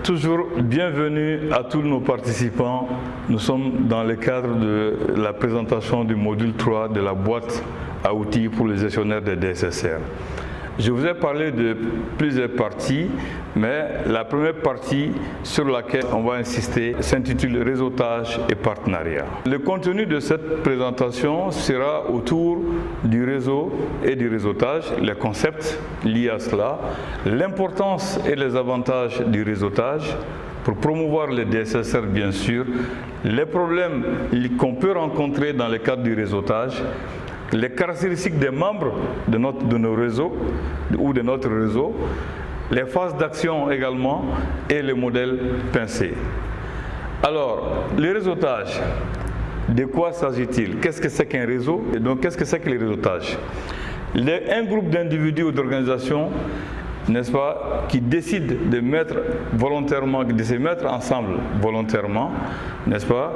Toujours bienvenue à tous nos participants. Nous sommes dans le cadre de la présentation du module 3 de la boîte à outils pour les gestionnaires des DSSR. Je vous ai parlé de plusieurs parties, mais la première partie sur laquelle on va insister s'intitule réseautage et partenariat. Le contenu de cette présentation sera autour du réseau et du réseautage, les concepts liés à cela, l'importance et les avantages du réseautage pour promouvoir les DSSR bien sûr, les problèmes qu'on peut rencontrer dans le cadre du réseautage, les caractéristiques des membres de nos réseaux ou de notre réseau, les phases d'action également et les modèles pincés. Alors, le réseautage, de quoi s'agit-il? Qu'est-ce que c'est qu'un réseau? Et donc, qu'est-ce que c'est que le réseautage? Un groupe d'individus ou d'organisations, n'est-ce pas, qui décident de se mettre ensemble volontairement, n'est-ce pas,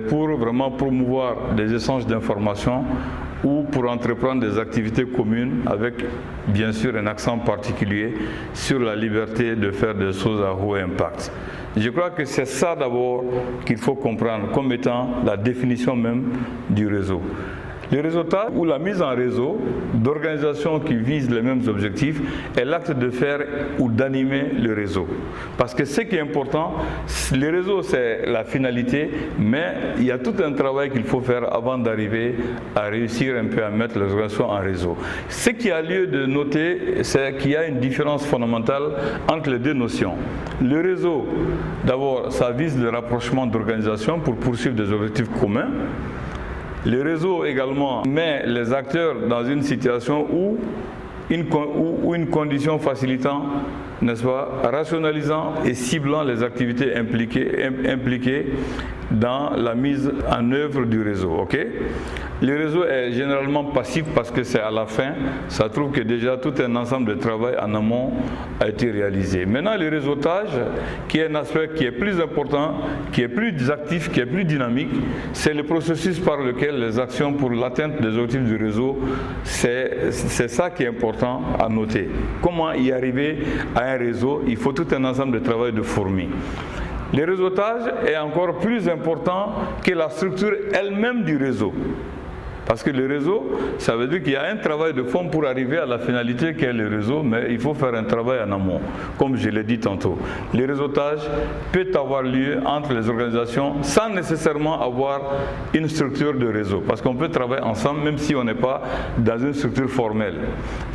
pour vraiment promouvoir des échanges d'informations ou pour entreprendre des activités communes avec, bien sûr, un accent particulier sur la liberté de faire des choses à haut impact. Je crois que c'est ça d'abord qu'il faut comprendre comme étant la définition même du réseau. Le réseautage ou la mise en réseau d'organisations qui visent les mêmes objectifs est l'acte de faire ou d'animer le réseau. Parce que ce qui est important, le réseau c'est la finalité, mais il y a tout un travail qu'il faut faire avant d'arriver à réussir un peu à mettre les organisations en réseau. Ce qui a lieu de noter, c'est qu'il y a une différence fondamentale entre les deux notions. Le réseau, d'abord, ça vise le rapprochement d'organisations pour poursuivre des objectifs communs. Le réseau également met les acteurs dans une situation où une condition facilitant, n'est-ce pas, rationalisant et ciblant les activités impliquées dans la mise en œuvre du réseau. Okay? Le réseau est généralement passif parce que c'est à la fin, ça trouve que déjà tout un ensemble de travail en amont a été réalisé. Maintenant, le réseautage, qui est un aspect qui est plus important, qui est plus actif, qui est plus dynamique, c'est le processus par lequel les actions pour l'atteinte des objectifs du réseau, c'est ça qui est important à noter. Comment y arriver à un réseau? Il faut tout un ensemble de travail de fourmi. Le réseautage est encore plus important que la structure elle-même du réseau. Parce que le réseau, ça veut dire qu'il y a un travail de fond pour arriver à la finalité qu'est le réseau, mais il faut faire un travail en amont, comme je l'ai dit tantôt. Le réseautage peut avoir lieu entre les organisations sans nécessairement avoir une structure de réseau, parce qu'on peut travailler ensemble même si on n'est pas dans une structure formelle.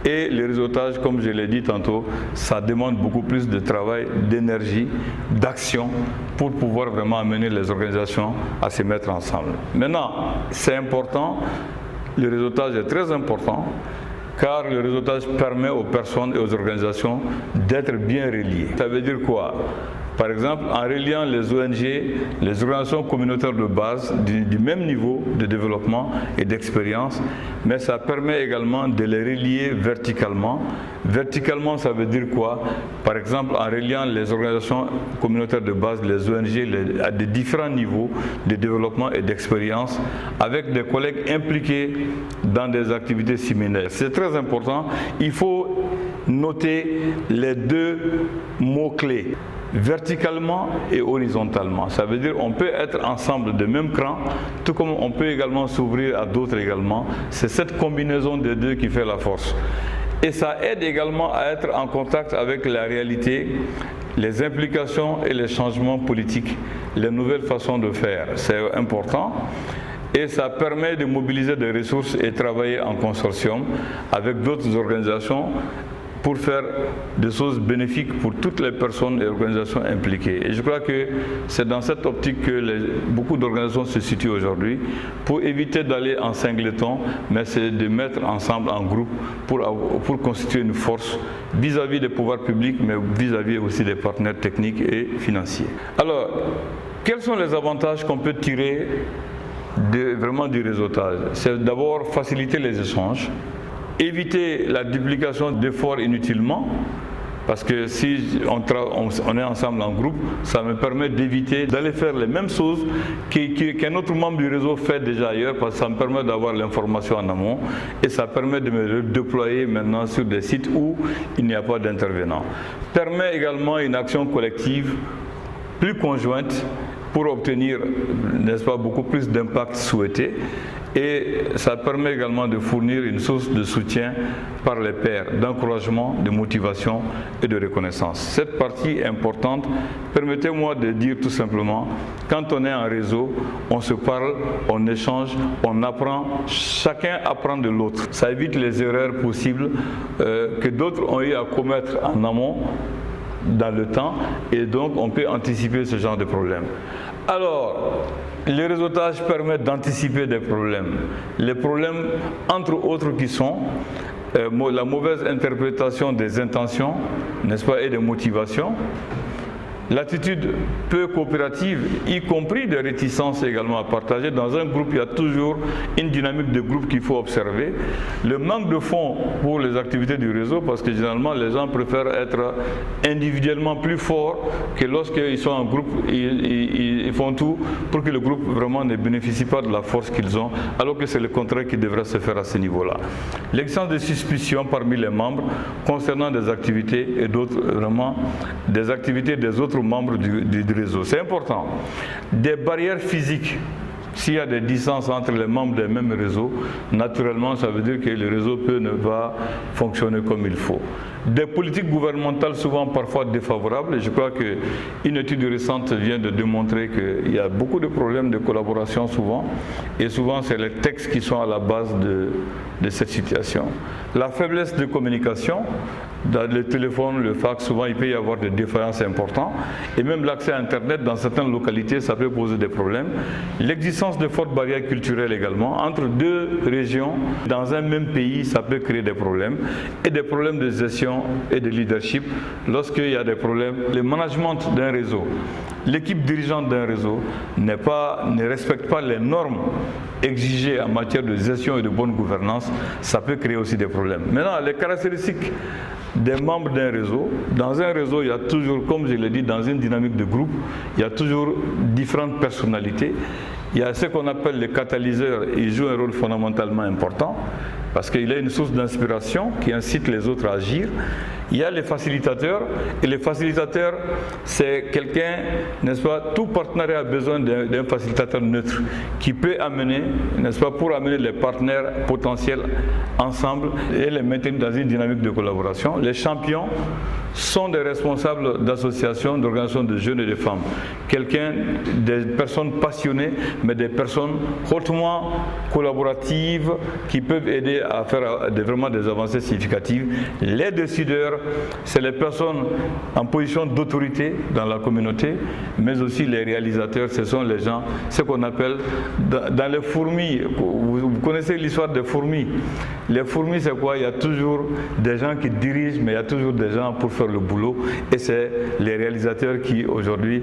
Et le réseautage, comme je l'ai dit tantôt, ça demande beaucoup plus de travail, d'énergie, d'action pour pouvoir vraiment amener les organisations à se mettre ensemble. Maintenant, c'est important. Le réseautage est très important car le réseautage permet aux personnes et aux organisations d'être bien reliées. Ça veut dire quoi? Par exemple, en reliant les ONG, les organisations communautaires de base du même niveau de développement et d'expérience, mais ça permet également de les relier verticalement. Verticalement, ça veut dire quoi? Par exemple, en reliant les organisations communautaires de base, les ONG, à des différents niveaux de développement et d'expérience, avec des collègues impliqués dans des activités similaires. C'est très important. Il faut noter les deux mots-clés. Verticalement et horizontalement. Ça veut dire qu'on peut être ensemble de même cran, tout comme on peut également s'ouvrir à d'autres également. C'est cette combinaison des deux qui fait la force. Et ça aide également à être en contact avec la réalité, les implications et les changements politiques, les nouvelles façons de faire. C'est important. Et ça permet de mobiliser des ressources et travailler en consortium avec d'autres organisations pour faire des choses bénéfiques pour toutes les personnes et organisations impliquées. Et je crois que c'est dans cette optique que beaucoup d'organisations se situent aujourd'hui, pour éviter d'aller en singleton, mais c'est de mettre ensemble en groupe pour constituer une force vis-à-vis des pouvoirs publics, mais vis-à-vis aussi des partenaires techniques et financiers. Alors, quels sont les avantages qu'on peut tirer vraiment du réseautage? C'est d'abord faciliter les échanges, éviter la duplication d'efforts inutilement, Parce que si on est ensemble en groupe, ça me permet d'éviter d'aller faire les mêmes choses qu'un autre membre du réseau fait déjà ailleurs, parce que ça me permet d'avoir l'information en amont et ça permet de me déployer maintenant sur des sites où il n'y a pas d'intervenants. Permet également une action collective plus conjointe pour obtenir, n'est-ce pas, beaucoup plus d'impact souhaité. Et ça permet également de fournir une source de soutien par les pairs, d'encouragement, de motivation et de reconnaissance. Cette partie importante, permettez-moi de dire tout simplement, quand on est en réseau, on se parle, on échange, on apprend, chacun apprend de l'autre. Ça évite les erreurs possibles que d'autres ont eu à commettre en amont, dans le temps, et donc on peut anticiper ce genre de problème. Alors, les réseautages permettent d'anticiper des problèmes. Les problèmes, entre autres, qui sont la mauvaise interprétation des intentions, n'est-ce pas, et des motivations, l'attitude peu coopérative, y compris des réticences également à partager. Dans un groupe, il y a toujours une dynamique de groupe qu'il faut observer. Le manque de fonds pour les activités du réseau, parce que généralement les gens préfèrent être individuellement plus forts que lorsqu'ils sont en groupe, ils font tout pour que le groupe vraiment ne bénéficie pas de la force qu'ils ont, alors que c'est le contraire qui devrait se faire à ce niveau-là. L'existence de suspicions parmi les membres concernant des activités et d'autres, vraiment des activités des autres membres du réseau. C'est important. Des barrières physiques. S'il y a des distances entre les membres des mêmes réseaux, naturellement, ça veut dire que le réseau peut ne pas fonctionner comme il faut. Des politiques gouvernementales souvent parfois défavorables, et je crois qu'une étude récente vient de démontrer qu'il y a beaucoup de problèmes de collaboration souvent, et souvent c'est les textes qui sont à la base de cette situation. La faiblesse de communication, dans le téléphone, le fax, souvent il peut y avoir des défaillances importantes, et même l'accès à Internet dans certaines localités, ça peut poser des problèmes. L'existence de fortes barrières culturelles également, entre deux régions, dans un même pays, ça peut créer des problèmes, et des problèmes de gestion et de leadership lorsqu'il y a des problèmes. Le management d'un réseau, l'équipe dirigeante d'un réseau ne respecte pas les normes exigées en matière de gestion et de bonne gouvernance, ça peut créer aussi des problèmes. Maintenant, les caractéristiques des membres d'un réseau. Dans un réseau, il y a toujours, comme je l'ai dit, dans une dynamique de groupe, il y a toujours différentes personnalités. Il y a ce qu'on appelle les catalyseurs, ils jouent un rôle fondamentalement important parce qu'il a une source d'inspiration qui incite les autres à agir. Il y a les facilitateurs, et les facilitateurs, c'est quelqu'un, n'est-ce pas, tout partenariat a besoin d'un facilitateur neutre qui peut amener, n'est-ce pas, pour amener les partenaires potentiels ensemble et les maintenir dans une dynamique de collaboration. Les champions sont des responsables d'associations, d'organisations de jeunes et de femmes. Des personnes passionnées, mais des personnes hautement collaboratives qui peuvent aider à faire vraiment des avancées significatives. Les décideurs, c'est les personnes en position d'autorité dans la communauté, mais aussi les réalisateurs, ce sont les gens, ce qu'on appelle dans les fourmis. Vous connaissez l'histoire des fourmis. Les fourmis, c'est quoi? Il y a toujours des gens qui dirigent, mais il y a toujours des gens pour faire le boulot, et c'est les réalisateurs qui aujourd'hui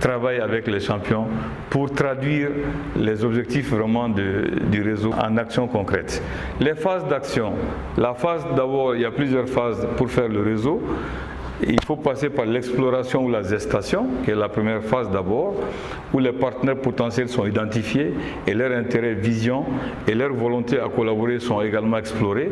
travaillent avec les champions pour traduire les objectifs vraiment du réseau en action concrète. Les phases d'action. La phase d'abord, il y a plusieurs phases pour faire le réseau. Il faut passer par l'exploration ou la gestation, qui est la première phase d'abord, où les partenaires potentiels sont identifiés et leurs intérêts, vision et leur volonté à collaborer sont également explorés.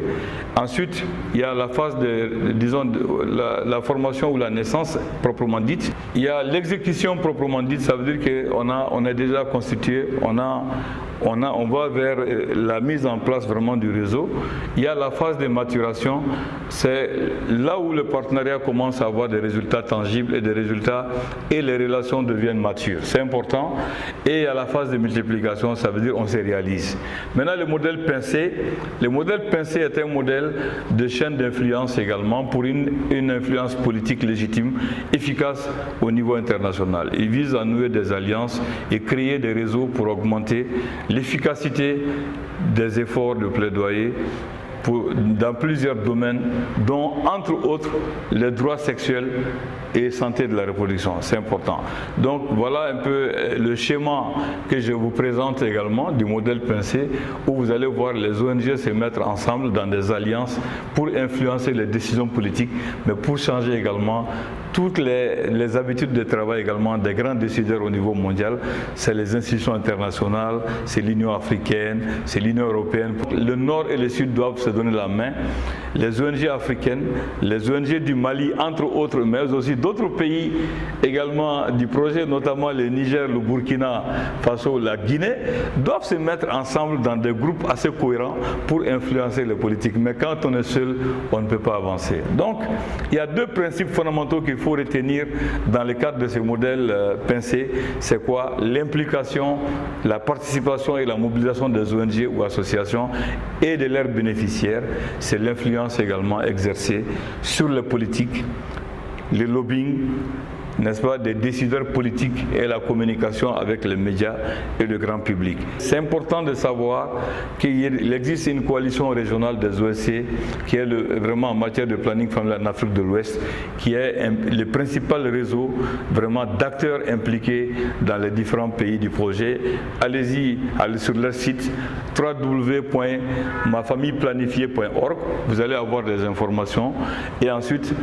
Ensuite, il y a la phase de la formation ou la naissance proprement dite. Il y a l'exécution proprement dite, ça veut dire qu'on est déjà constitué, on va vers la mise en place vraiment du réseau. Il y a la phase de maturation, c'est là où le partenariat commence à avoir des résultats tangibles et les relations deviennent matures. C'est important. Et il y a la phase de multiplication, ça veut dire on se réalise. Maintenant, le modèle pincé est un modèle de chaîne d'influence également pour une influence politique légitime, efficace au niveau international. Il vise à nouer des alliances et créer des réseaux pour augmenter l'efficacité des efforts de plaidoyer dans plusieurs domaines, dont entre autres les droits sexuels et santé de la reproduction. C'est important. Donc voilà un peu le schéma que je vous présente également du modèle Pincé, où vous allez voir les ONG se mettre ensemble dans des alliances pour influencer les décisions politiques, mais pour changer également toutes les habitudes de travail également des grands décideurs au niveau mondial. C'est les institutions internationales, c'est l'Union africaine, c'est l'Union européenne. Le Nord et le Sud doivent se donner la main. Les ONG africaines, les ONG du Mali, entre autres, mais aussi d'autres pays également du projet, notamment le Niger, le Burkina Faso, la Guinée, doivent se mettre ensemble dans des groupes assez cohérents pour influencer les politiques. Mais quand on est seul, on ne peut pas avancer. Donc, il y a deux principes fondamentaux qu'il faut retenir dans le cadre de ce modèle Pincé. C'est quoi? L'implication, la participation et la mobilisation des ONG ou associations et de leurs bénéficiaires. C'est l'influence également exercée sur les politiques, le lobbying, n'est-ce pas, des décideurs politiques et la communication avec les médias et le grand public. C'est important de savoir qu'il existe une coalition régionale des OSC qui est vraiment en matière de planning familial en Afrique de l'Ouest, qui est le principal réseau vraiment d'acteurs impliqués dans les différents pays du projet. Allez-y sur leur site www.mafamilleplanifiée.org, vous allez avoir des informations et ensuite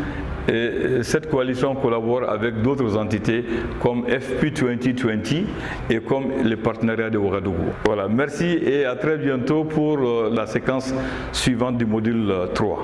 cette coalition collabore avec d'autres entités comme FP 2020 et comme les partenariats de Ouagadougou. Voilà, merci et à très bientôt pour la séquence suivante du module 3.